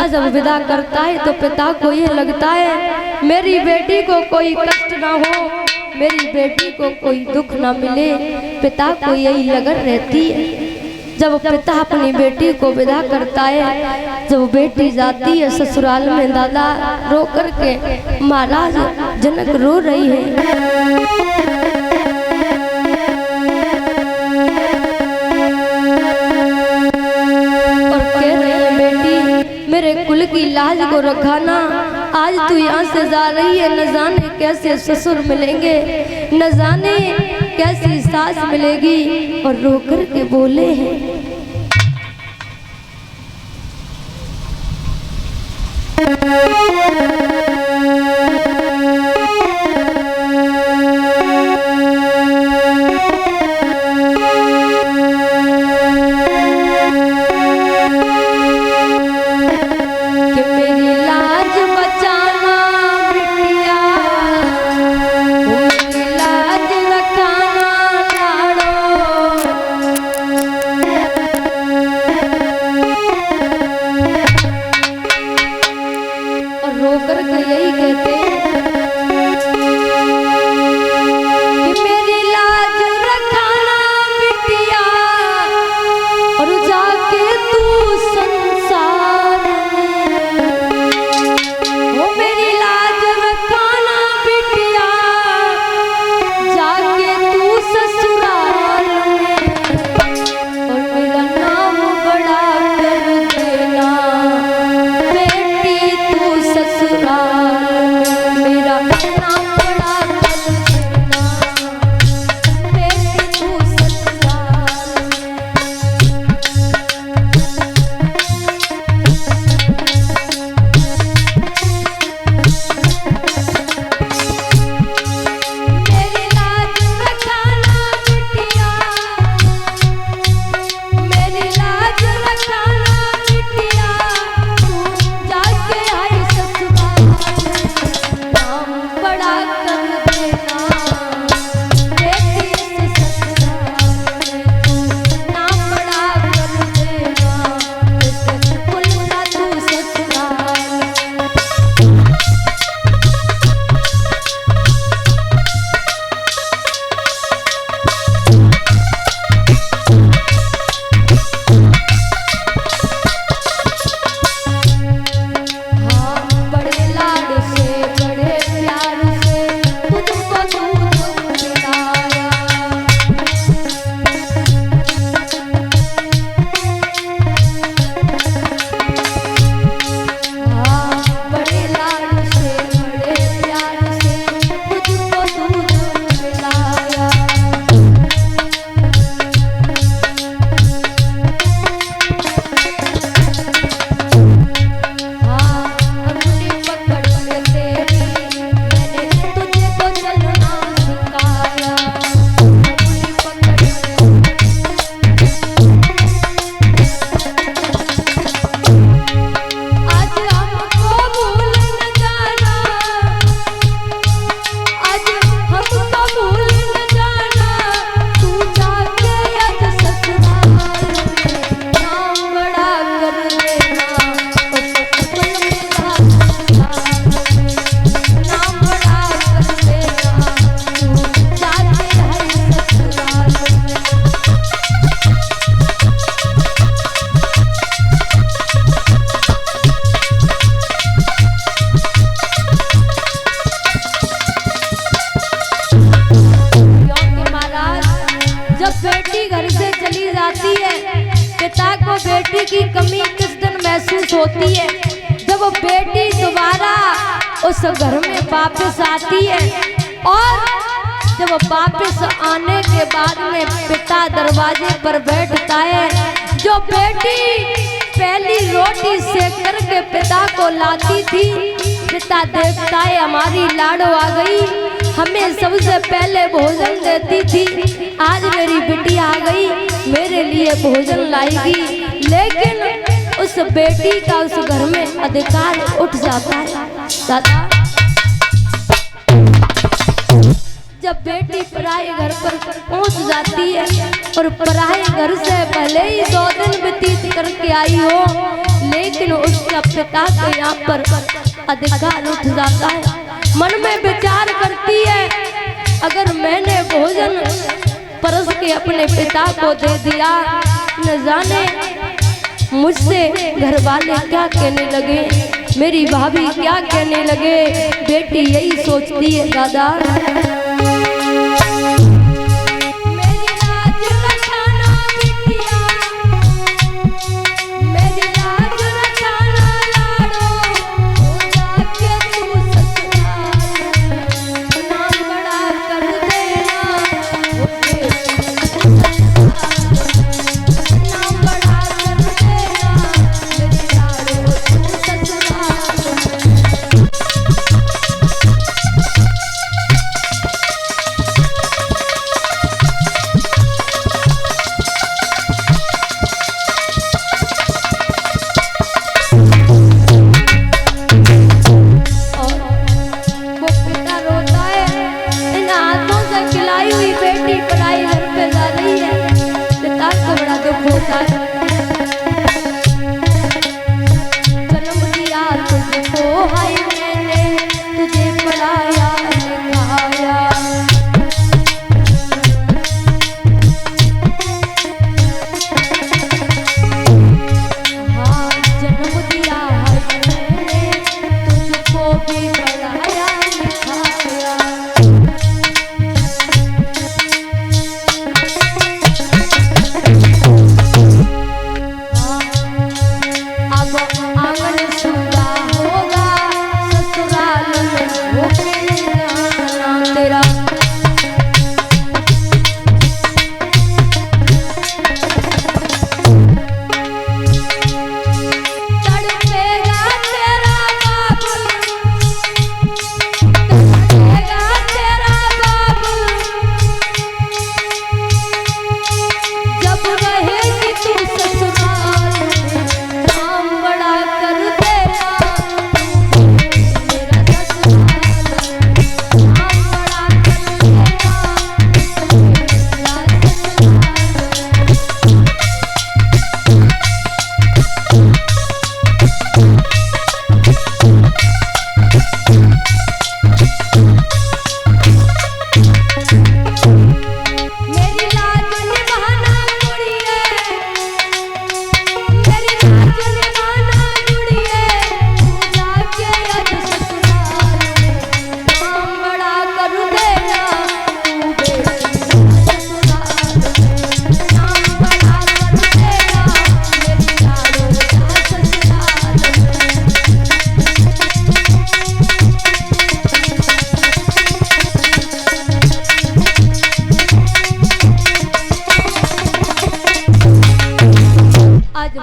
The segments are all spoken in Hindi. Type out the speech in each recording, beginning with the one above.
जब विदा करता है तो पिता को ये लगता है मेरी बेटी को कोई कष्ट ना हो, मेरी बेटी को कोई दुख ना मिले। पिता को यही लगन रहती है। जब पिता अपनी बेटी को विदा करता है, जब बेटी जाती है ससुराल में, दादा रो करके महाराज जनक रो रही है। मेरे कुल की लाज को रखाना, आज तू यहाँ से जा रही है, न जाने कैसे ससुर मिलेंगे, न जाने कैसी सास मिलेगी। और रो कर के बोले हैं बेटी की कमी किस दिन महसूस होती है, जब वो बेटी दोबारा उस घर में वापस आती है। और जब वापस आने के बाद में पिता दरवाजे पर बैठता है, जो बेटी पहली रोटी सेक करके पिता को लाती थी, पिता देखता है हमारी लाडो आ गई, हमें सबसे पहले भोजन देती थी, आज मेरी बेटी आ गई मेरे लिए भोजन लाएगी। लेकिन उस बेटी का उस घर में अधिकार उठ जाता है। दादा जब बेटी पराए घर पर पहुंच जाती है और पराए घर से भले ही 2 दिन व्यतीत करके आई हो, लेकिन उसका पिता तो यहाँ पर अधिकार उठ जाता है। मन में विचार करती है, अगर मैंने भोजन परस के अपने पिता को दे दिया, न जाने मुझसे घर वाले क्या कहने लगे, मेरी भाभी क्या कहने लगे। बेटी यही सोचती है दादा,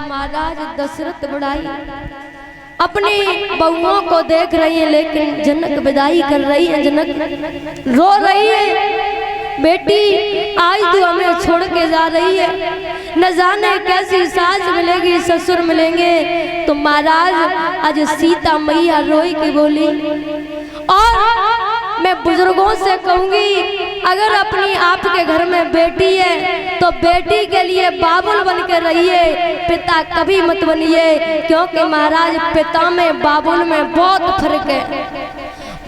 महाराज दशरथ बुढ़ाई अपनी बहुओं को देख रही है, लेकिन जनक विदाई कर रही है, जनक रो रही है, बेटी आज तो हमें छोड़ के जा रही है, न जाने कैसी सास मिलेगी, ससुर मिलेंगे। तो महाराज आज सीता मैया रोई की बोली, और मैं बुजुर्गों से कहूंगी अगर अपनी आपके घर में बेटी है तो बेटी के लिए बाबुल बन के रहिए, पिता कभी मत बनिए, क्योंकि महाराज पिता में बाबुल में बहुत फर्क है,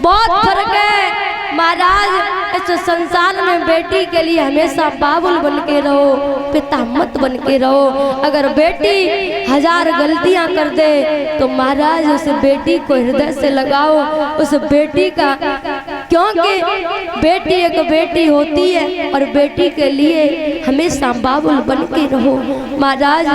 बहुत फर्क है। महाराज इस संसार में बेटी के लिए हमेशा बाबुल बन के रहो, पिता मत बन के रहो। अगर बेटी 1000 गलतियां कर दे तो महाराज उस बेटी को हृदय से लगाओ, उस बेटी का, क्योंकि बेटी एक बेटी होती है और बेटी के लिए हमेशा बाबुल बन के रहो। महाराज